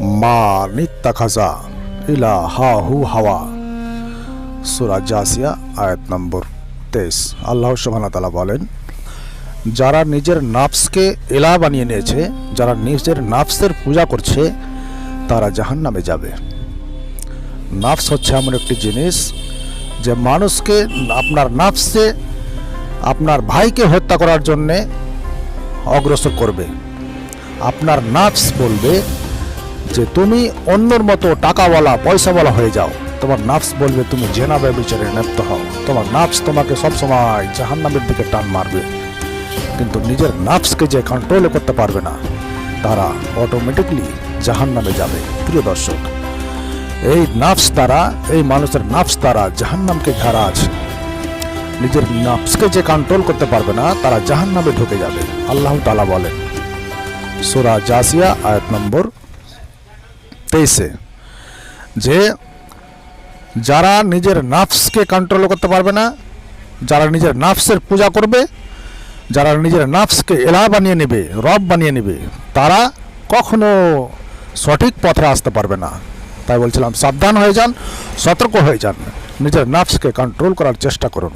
মা নিত্তাখাজা ইলা হা হু হাওয়া, সূরা জাসিয়া আয়াত নম্বর 23। আল্লাহ সুবহানাহু ওয়া তাআলা বলেন, যারা নিজের নাফসকে ইলাহ বানিয়ে নিয়েছে, যারা নিজের নাফসের পূজা করছে, তারা জাহান্নামে যাবে। নাফস হচ্ছে এমন একটি জিনিস যে মানুষকে, আপনার নাফসে আপনার ভাইকে হত্যা করার জন্যে অগ্রসর করবে। আপনার নাফস বলবে যে তুমি অন্যর মতো টাকাওয়ালা পয়সাওয়ালা হয়ে যাও। তোমার নাফস বলবে তুমি জেনা ব্যভিচারে লিপ্ত হও। তোমার নাফস তোমাকে সবসময় জাহান্নামের দিকে টান মারবে। কিন্তু নিজের নাফসকে যে কন্ট্রোল করতে পারবে না, তারা অটোমেটিকলি জাহান্নামে যাবে। প্রিয় দর্শক, এই নাফস দ্বারা, এই মানুষের নাফস দ্বারা জাহান্নামকে ঘেরা আছে। নিজের নাফসকে যে কন্ট্রোল করতে পারবে না, তারা জাহান্নামে ঢুকে যাবে। আল্লাহ তাআলা বলেন সূরা জাসিয়া আয়াত নম্বর 23 যে যারা নিজের নাফসকে কন্ট্রোল করতে পারবে না, যারা নিজের নাফসের পূজা করবে, যারা নিজের নাফসকে ইলাহ বানিয়ে নেবে, রব বানিয়ে নেবে, তারা কখনো সঠিক পথে আসতে পারবে না। তাই বলছিলাম, সাবধান হয়ে যান, সতর্ক হয়ে যান, নিজের নাফসকে কন্ট্রোল করার চেষ্টা করুন।